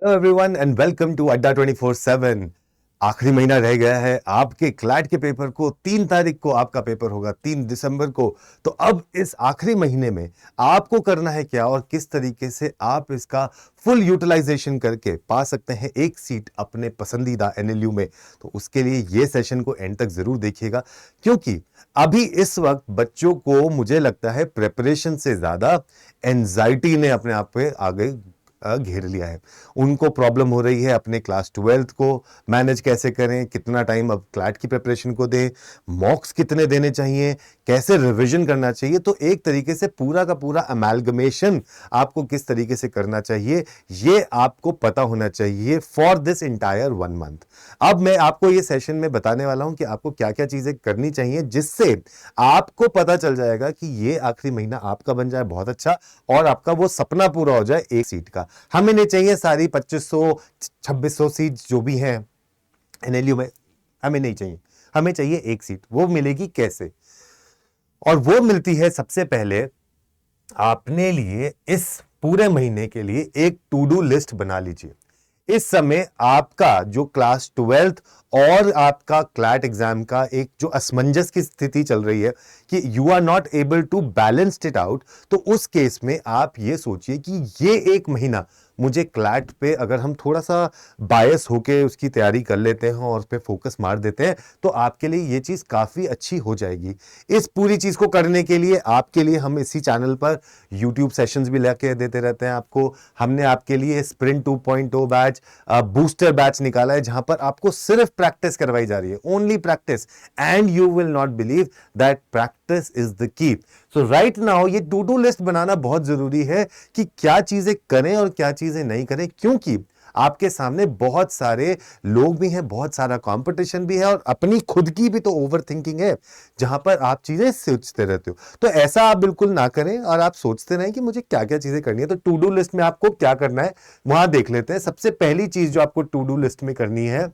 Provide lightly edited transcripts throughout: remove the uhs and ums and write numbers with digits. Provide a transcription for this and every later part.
Hello everyone and welcome to Adda 24/7। आखिरी महीना रह गया है आपके क्लैट के पेपर को। 3 तारीख को आपका पेपर होगा, 3 दिसंबर को। तो अब इस आखिरी महीने में आपको करना है क्या और किस तरीके से आप इसका फुल यूटिलाइजेशन करके पा सकते हैं एक सीट अपने पसंदीदा एनएलयू में। तो उसके लिए ये सेशन को एंड तक जरूर देखिएगा, क्योंकि अभी इस वक्त बच्चों को मुझे लगता है प्रेपरेशन से ज्यादा एंजाइटी ने अपने आप पे आगे घेर लिया है। उनको प्रॉब्लम हो रही है अपने क्लास 12th को मैनेज कैसे करें, कितना टाइम अब क्लैट की प्रिपरेशन को दें, मॉक्स कितने देने चाहिए, कैसे रिवीजन करना चाहिए। तो एक तरीके से पूरा का पूरा अमेलगमेशन आपको किस तरीके से करना चाहिए ये आपको पता होना चाहिए फॉर दिस इंटायर 1 मंथ। अब मैं आपको ये सेशन में बताने वाला हूं कि आपको क्या क्या चीजें करनी चाहिए, जिससे आपको पता चल जाएगा कि ये आखिरी महीना आपका बन जाए बहुत अच्छा और आपका वो सपना पूरा हो जाए एक सीट का। हमें नहीं चाहिए सारी 2500 2600 सीट जो भी हैं एनएलयू में, हमें नहीं चाहिए। हमें चाहिए एक सीट। वो मिलेगी कैसे? और वो मिलती है सबसे पहले आपने लिए इस पूरे महीने के लिए एक टू डू लिस्ट बना लीजिए। इस समय आपका जो क्लास 12th और आपका क्लैट एग्जाम का एक जो असमंजस की स्थिति चल रही है कि you are not able to balance it out, तो उस केस में आप ये सोचिए कि ये एक महीना मुझे क्लैट पे अगर हम थोड़ा सा बायस होके उसकी तैयारी कर लेते हैं और उस पे फोकस मार देते हैं तो आपके लिए ये चीज काफी अच्छी हो जाएगी। इस पूरी चीज को करने के लिए आपके लिए हम इसी चैनल पर यूट्यूब सेशंस भी लेके देते रहते हैं आपको। हमने आपके लिए स्प्रिंट 2.0 बैच, बूस्टर बैच निकाला है, जहां पर आपको सिर्फ प्रैक्टिस करवाई जा रही है, only practice, and you will not believe that practice is the key. So right now ये टू डू लिस्ट बनाना बहुत जरूरी है कि क्या चीजें करें और क्या चीजें नहीं करें, क्योंकि आपके सामने बहुत सारे लोग भी हैं, बहुत सारा कंपटीशन भी है और अपनी खुद की भी तो ओवर थिंकिंग है, जहां पर आप चीजें सोचते रहते हो। तो ऐसा आप बिल्कुल ना करें और आप सोचते रहें कि मुझे क्या क्या चीजें करनी है। तो टू डू लिस्ट में आपको क्या करना है वहां देख लेते हैं। सबसे पहली चीज जो आपको टू डू लिस्ट में करनी है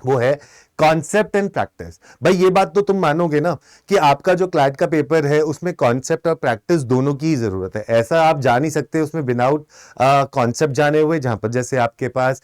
वो है कॉन्सेप्ट एंड प्रैक्टिस। भाई ये बात तो तुम मानोगे ना कि आपका जो क्लैट का पेपर है उसमें कॉन्सेप्ट और प्रैक्टिस दोनों की ही जरूरत है। ऐसा आप जा नहीं सकते उसमें विदाउट कॉन्सेप्ट जाने हुए, जहां पर जैसे आपके पास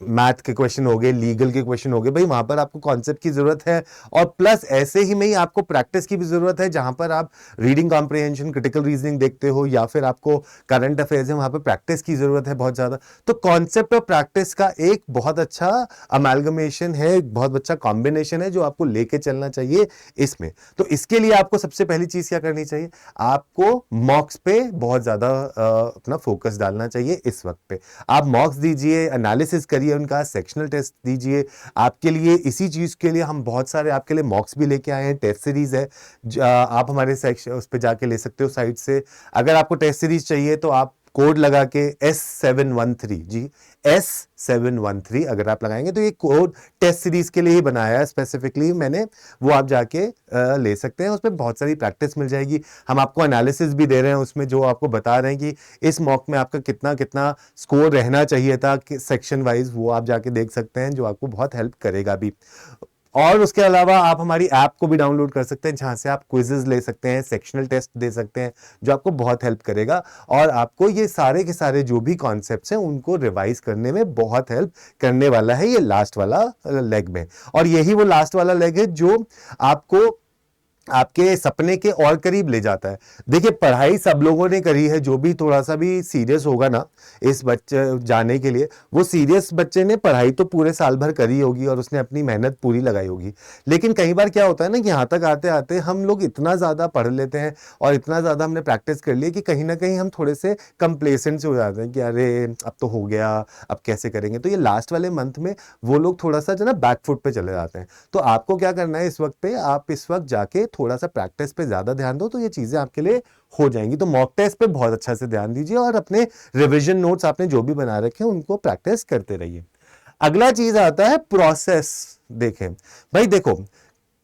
मैथ के क्वेश्चन हो गए, लीगल के क्वेश्चन हो गए, भाई वहां पर आपको कॉन्सेप्ट की जरूरत है। और प्लस ऐसे ही में ही आपको प्रैक्टिस की भी जरूरत है, जहां पर आप रीडिंग कॉम्प्रिहेंशन, क्रिटिकल रीजनिंग देखते हो या फिर आपको करंट अफेयर्स है, वहां पर प्रैक्टिस की जरूरत है बहुत ज्यादा। तो कॉन्सेप्ट और प्रैक्टिस का एक बहुत अच्छा अमेलगमेशन है, एक बहुत अच्छा कॉम्बिनेशन है जो आपको लेके चलना चाहिए इसमें। तो इसके लिए आपको सबसे पहली चीज क्या करनी चाहिए, आपको मॉक्स पे बहुत ज्यादा अपना फोकस डालना चाहिए। इस वक्त पे आप मॉक्स दीजिए, एनालिसिस करिए, उनका सेक्शनल टेस्ट दीजिए। आपके लिए इसी चीज के लिए हम बहुत सारे आपके लिए मॉक्स भी लेके आए हैं, टेस्ट सीरीज है, आप हमारे सेक्शन उस पर जाके ले सकते हो साइट से। अगर आपको टेस्ट सीरीज चाहिए तो आप कोड लगा के S713, जी S713 अगर आप लगाएंगे तो ये कोड टेस्ट सीरीज के लिए ही बनाया है स्पेसिफिकली मैंने, वो आप जाके ले सकते हैं। उसमें बहुत सारी प्रैक्टिस मिल जाएगी। हम आपको एनालिसिस भी दे रहे हैं उसमें, जो आपको बता रहे हैं कि इस मॉक में आपका कितना कितना स्कोर रहना चाहिए था सेक्शन वाइज, वो आप जाके देख सकते हैं, जो आपको बहुत हेल्प करेगा भी। और उसके अलावा आप हमारी ऐप को भी डाउनलोड कर सकते हैं, जहां से आप क्विजेस ले सकते हैं, सेक्शनल टेस्ट दे सकते हैं, जो आपको बहुत हेल्प करेगा और आपको ये सारे के सारे जो भी कॉन्सेप्ट्स हैं उनको रिवाइज करने में बहुत हेल्प करने वाला है ये लास्ट वाला लेग में। और यही वो लास्ट वाला लेग है जो आपको आपके सपने के और करीब ले जाता है। देखिए पढ़ाई सब लोगों ने करी है, जो भी थोड़ा सा भी सीरियस होगा ना इस बच्चे जाने के लिए, वो सीरियस बच्चे ने पढ़ाई तो पूरे साल भर करी होगी और उसने अपनी मेहनत पूरी लगाई होगी। लेकिन कई बार क्या होता है ना कि यहाँ तक आते आते हम लोग इतना ज़्यादा पढ़ लेते हैं और इतना ज़्यादा हमने प्रैक्टिस कर ली कि कहीं ना कहीं हम थोड़े से कंप्लेसेंट से हो जाते हैं कि अरे अब तो हो गया, अब कैसे करेंगे। तो ये लास्ट वाले मंथ में वो लोग थोड़ा सा जो ना बैकफुट पे चले जाते हैं। तो आपको क्या करना है इस वक्त पे, आप इस वक्त जाके थोड़ा सा प्रैक्टिस पे ज्यादा ध्यान दो, तो ये चीजें आपके लिए हो जाएंगी। तो मॉक टेस्ट पे बहुत अच्छा से ध्यान दीजिए और अपने रिवीजन नोट्स आपने जो भी बना रखे हैं उनको प्रैक्टिस करते रहिए। अगला चीज आता है प्रोसेस। देखें भाई, देखो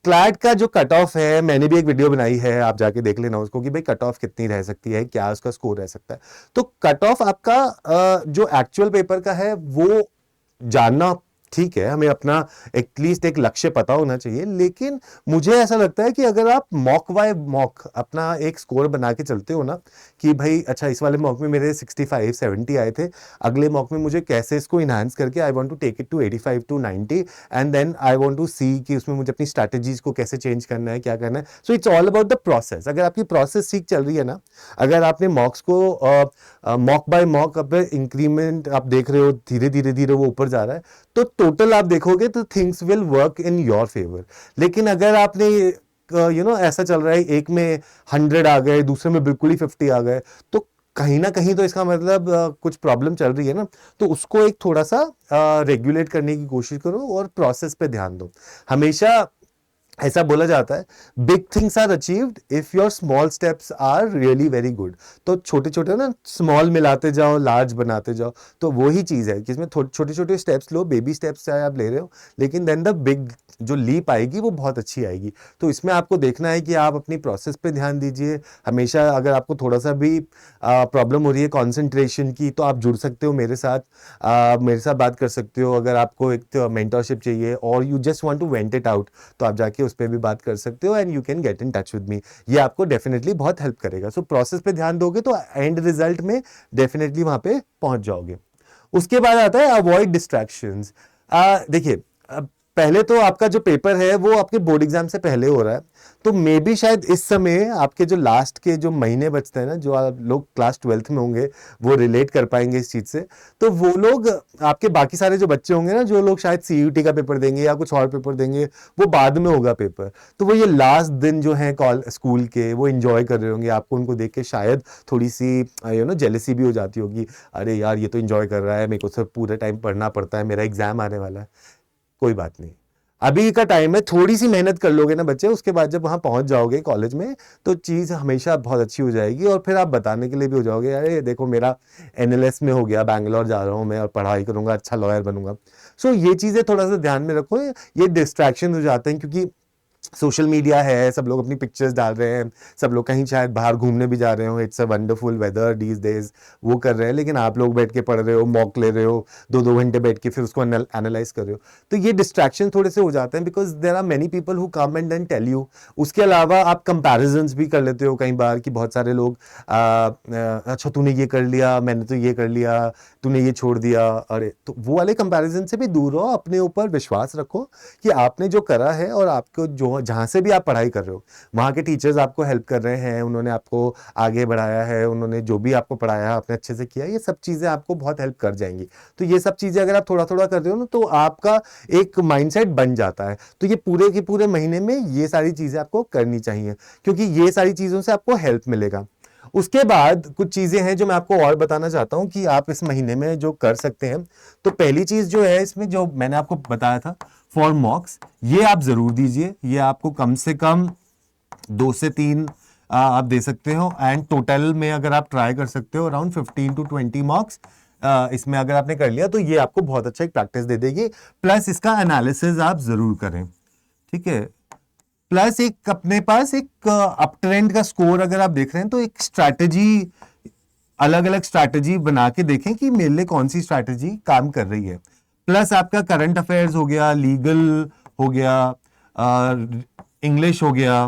क्लैट का जो कट ऑफ है, मैंने भी एक वीडियो बनाई है, आप जाके देख लेना उसको कि भाई कट ऑफ कितनी रह सकती है, क्या उसका स्कोर रह सकता है। तो कट ऑफ आपका जो एक्चुअल पेपर का है वो जानना ठीक है, हमें अपना एटलीस्ट एक लक्ष्य पता होना चाहिए, लेकिन मुझे ऐसा लगता है कि अगर आप मॉक बाय मॉक अपना एक स्कोर बना के चलते हो ना, कि भाई अच्छा इस वाले मॉक में मेरे 65-70 आए थे, अगले मॉक में मुझे कैसे इसको इनहांस करके I want to take it to 85 to 90, and then I want to see कि उसमें मुझे अपनी स्ट्रैटेजीज को कैसे चेंज करना है, क्या करना है। So it's all about the process. अगर आपकी प्रोसेस ठीक चल रही है ना, अगर आपने मॉक्स को मॉक बाय मॉक अब इंक्रीमेंट आप देख रहे हो, धीरे धीरे धीरे वो ऊपर जा रहा है, तो टोटल आप देखोगे तो things will work in your favour. लेकिन अगर आपने ऐसा चल रहा है, एक में 100 आ गए, दूसरे में बिल्कुल ही 50 आ गए, तो कहीं ना कहीं तो इसका मतलब कुछ प्रॉब्लम चल रही है ना। तो उसको एक थोड़ा सा रेगुलेट करने की कोशिश करो और प्रोसेस पे ध्यान दो। हमेशा ऐसा बोला जाता है, big things are achieved if your small steps are really very good. तो छोटे छोटे ना स्मॉल मिलाते जाओ, लार्ज बनाते जाओ। तो वही चीज है कि इसमें छोटे छोटे स्टेप्स लो, बेबी स्टेप्स चाहे आप ले रहे हो, लेकिन देन द बिग जो लीप आएगी वो बहुत अच्छी आएगी। तो इसमें आपको देखना है कि आप अपनी प्रोसेस पे ध्यान दीजिए हमेशा। अगर आपको थोड़ा सा भी प्रॉब्लम हो रही है कॉन्सेंट्रेशन की, तो आप जुड़ सकते हो मेरे साथ, मेरे साथ बात कर सकते हो। अगर आपको एक मेंटरशिप चाहिए और you just want to vent it out, तो आप जाके उस पर भी बात कर सकते हो, and you can get in touch with me. ये आपको डेफिनेटली बहुत हेल्प करेगा। सो प्रोसेस पे ध्यान दोगे तो एंड रिजल्ट में डेफिनेटली वहां पे पहुंच जाओगे। उसके बाद आता है अवॉइड डिस्ट्रैक्शंस। देखिए, पहले तो आपका जो पेपर है वो आपके बोर्ड एग्जाम से पहले हो रहा है, तो मे बी शायद इस समय आपके जो लास्ट के जो महीने बचते हैं ना, जो आप लोग क्लास 12th में होंगे वो रिलेट कर पाएंगे इस चीज से। तो वो लोग आपके बाकी सारे जो बच्चे होंगे ना, जो लोग शायद सीयूटी का पेपर देंगे या कुछ और पेपर देंगे, वो बाद में होगा पेपर। तो वो ये लास्ट दिन जो है स्कूल के, वो एंजॉय कर रहे होंगे। आपको उनको देख के शायद थोड़ी सी जेलसी भी हो जाती होगी, अरे यार ये तो एंजॉय कर रहा है, मेरे को सब पूरे टाइम पढ़ना पड़ता है, मेरा एग्जाम आने वाला है। कोई बात नहीं, अभी का टाइम है, थोड़ी सी मेहनत कर लोगे ना बच्चे, उसके बाद जब वहां पहुंच जाओगे कॉलेज में, तो चीज हमेशा बहुत अच्छी हो जाएगी। और फिर आप बताने के लिए भी हो जाओगे, अरे देखो मेरा एनएलएस में हो गया, बैंगलोर जा रहा हूँ मैं और पढ़ाई करूंगा, अच्छा लॉयर बनूंगा। सो ये चीजें थोड़ा सा ध्यान में रखो। ये डिस्ट्रैक्शन हो जाते हैं क्योंकि सोशल मीडिया है, सब लोग अपनी पिक्चर्स डाल रहे हैं, सब लोग कहीं शायद बाहर घूमने भी जा रहे हो, it's a wonderful whether these days, वो कर रहे हैं, लेकिन आप लोग बैठ के पढ़ रहे हो, मॉक ले रहे हो, 2-2 घंटे बैठ के फिर उसको एनालाइज कर रहे हो। तो ये डिस्ट्रैक्शन थोड़े से हो जाते हैं, because there are many people who come and then tell you. उसके अलावा आप कंपैरिजंस भी कर लेते हो कई बार, कि बहुत सारे लोग अच्छा तूने ये कर लिया, मैंने तो ये कर लिया, तूने ये छोड़ दिया। अरे तो वो वाले कंपैरिजन से भी दूर रहो, अपने ऊपर विश्वास रखो कि आपने जो करा है, और आपको जो जहां से भी आप पढ़ाई कर रहे हो वहां के टीचर्स आपको हेल्प कर रहे हैं, उन्होंने आपको आगे बढ़ाया है, उन्होंने जो भी आपको पढ़ाया है आपने अच्छे से किया, ये सब चीजें आपको बहुत हेल्प कर जाएंगी। तो ये सब चीजें अगर आप थोड़ा थोड़ा कर रहे हो ना, तो आपका एक माइंडसेट बन जाता है। तो ये पूरे के पूरे महीने में ये सारी चीजें आपको करनी चाहिए, क्योंकि ये सारी चीजों से आपको हेल्प मिलेगा। उसके बाद कुछ चीजें हैं जो मैं आपको और बताना चाहता हूं कि आप इस महीने में जो कर सकते हैं। तो पहली चीज जो है इसमें, जो मैंने आपको बताया था फॉर मॉक्स, ये आप जरूर दीजिए। ये आपको कम से कम 2 से 3 आप दे सकते हो, एंड टोटल में अगर आप ट्राई कर सकते हो अराउंड 15 to 20 मार्क्स इसमें अगर आपने कर लिया, तो ये आपको बहुत अच्छा एक प्रैक्टिस दे देगी। प्लस इसका एनालिसिस आप जरूर करें, ठीक है। प्लस एक अपने पास एक अप ट्रेंड का स्कोर अगर आप देख रहे हैं, तो एक स्ट्रैटेजी, अलग अलग स्ट्रैटेजी बना के देखें कि मेरे लिए कौन सी स्ट्रैटेजी काम कर रही है। प्लस आपका करंट अफेयर्स हो गया, लीगल हो गया, इंग्लिश हो गया,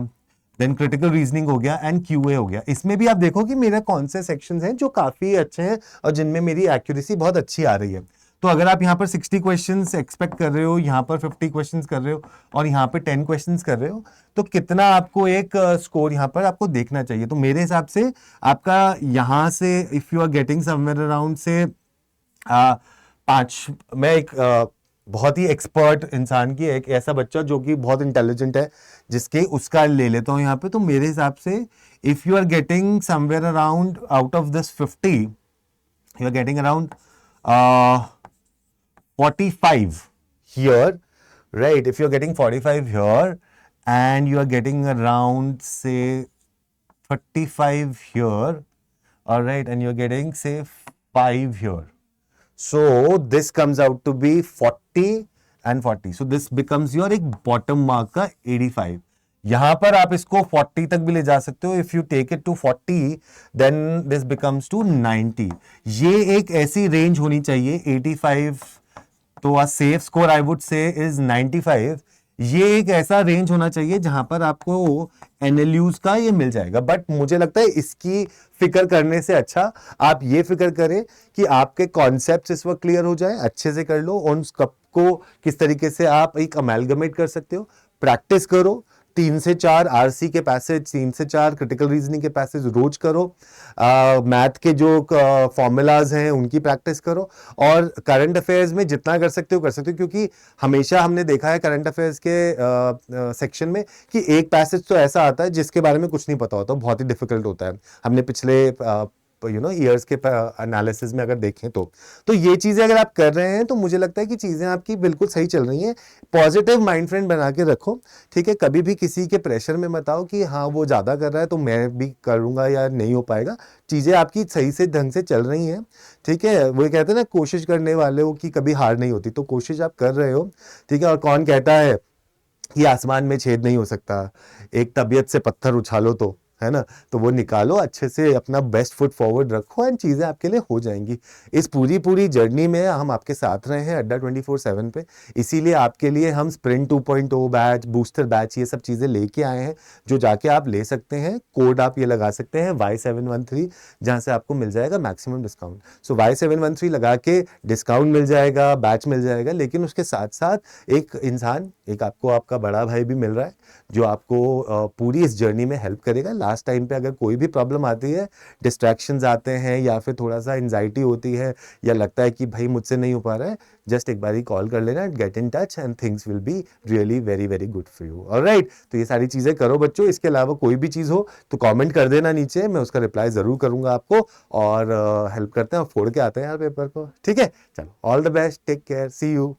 देन क्रिटिकल रीजनिंग हो गया, एंड क्यूए हो गया। इसमें भी आप देखो कि मेरे कौन से सेक्शंस हैं जो काफी अच्छे हैं और जिनमें मेरी एक्यूरेसी बहुत अच्छी आ रही है। तो अगर आप यहाँ पर 60 क्वेश्चंस एक्सपेक्ट कर रहे हो, यहाँ पर 50 क्वेश्चंस कर रहे हो, और यहाँ पे 10 क्वेश्चंस कर रहे हो, तो कितना आपको एक स्कोर यहाँ पर आपको देखना चाहिए। तो मेरे हिसाब से आपका यहाँ से, if you are getting somewhere around से 5, मैं एक बहुत ही एक्सपर्ट इंसान की, एक ऐसा बच्चा जो कि बहुत इंटेलिजेंट है, जिसके उसका ले लेता हूँ यहाँ पे। तो मेरे हिसाब से if you are getting somewhere around out of this 50, you are getting around 45 here, right? If you're getting 45 here and you are getting around say 35 here, all right, and you're getting say 5 here, so this comes out to be 40 and 40, so this becomes your एक bottom mark का 85। यहां पर आप इसको 40 तक भी ले जा सकते हो। If you take it to 40 then this becomes to 90। ये एक ऐसी रेंज होनी चाहिए 85 तो a safe score I would say is 95। ये एक ऐसा रेंज होना चाहिए जहां पर आपको एनएलयूज का ये मिल जाएगा, बट मुझे लगता है इसकी फिक्र करने से अच्छा आप ये फिक्र करें कि आपके कॉन्सेप्ट्स इस वक्त क्लियर हो जाए, अच्छे से कर लो, उन को किस तरीके से आप एक अमेलगमेट कर सकते हो, प्रैक्टिस करो। 3 से 4 आरसी के पैसेज, 3 से 4 क्रिटिकल रीजनिंग के पैसेज रोज करो, मैथ के जो फॉर्मूलाज हैं उनकी प्रैक्टिस करो, और करंट अफेयर्स में जितना कर सकते हो, क्योंकि हमेशा हमने देखा है करंट अफेयर्स के सेक्शन में कि एक पैसेज तो ऐसा आता है जिसके बारे में कुछ नहीं पता होता, बहुत ही डिफिकल्ट होता है। हमने पिछले ईयर्स के एनालिसिस में अगर देखें तो ये चीजें अगर आप कर रहे हैं तो मुझे लगता है कि चीजें आपकी बिल्कुल सही चल रही हैं। पॉजिटिव माइंड फ्रेम बना के रखो, ठीक है। कभी भी किसी के प्रेशर में मत आओ कि हाँ वो ज्यादा कर रहा है तो मैं भी करूंगा या नहीं हो पाएगा। चीजें आपकी सही से ढंग से चल रही हैं, ठीक है। वो कहते हैं ना, कोशिश करने वाले हो की कभी हार नहीं होती, तो कोशिश आप कर रहे हो, ठीक है। और कौन कहता है कि आसमान में छेद नहीं हो सकता, एक तबीयत से पत्थर उछालो तो, है ना। तो वो निकालो, अच्छे से अपना बेस्ट फुट फॉरवर्ड रखो एंड चीजें आपके लिए हो जाएंगी। इस पूरी जर्नी में हम आपके साथ रहे हैं अड्डा 24/7 पे, इसीलिए आपके लिए हम स्प्रिंट 2.0 बैच, बूस्टर बैच, ये सब चीजें लेके आए हैं जो जाके आप ले सकते हैं। कोड आप ये लगा सकते हैं Y713, जहां से आपको मिल जाएगा मैक्सिमम डिस्काउंट। सो Y713 लगा के डिस्काउंट मिल जाएगा, बैच मिल जाएगा, लेकिन उसके साथ साथ एक इंसान, एक आपको आपका बड़ा भाई भी मिल रहा है जो आपको पूरी इस जर्नी में हेल्प करेगा। लास्ट टाइम पे अगर कोई भी प्रॉब्लम आती है, डिस्ट्रैक्शंस आते हैं या फिर थोड़ा सा एंजाइटी होती है या लगता है कि भाई मुझसे नहीं हो पा रहा है, जस्ट एक बार ही कॉल कर लेना, get in touch and things will be really very very good for you. Alright, तो ये सारी चीजें करो बच्चों। इसके अलावा कोई भी चीज हो तो कमेंट कर देना नीचे, मैं उसका रिप्लाई जरूर करूंगा आपको। और हेल्प करते हैं और फोड़ के आते हैं यार पेपर को, ठीक है। चलो, all the best, take care, see you.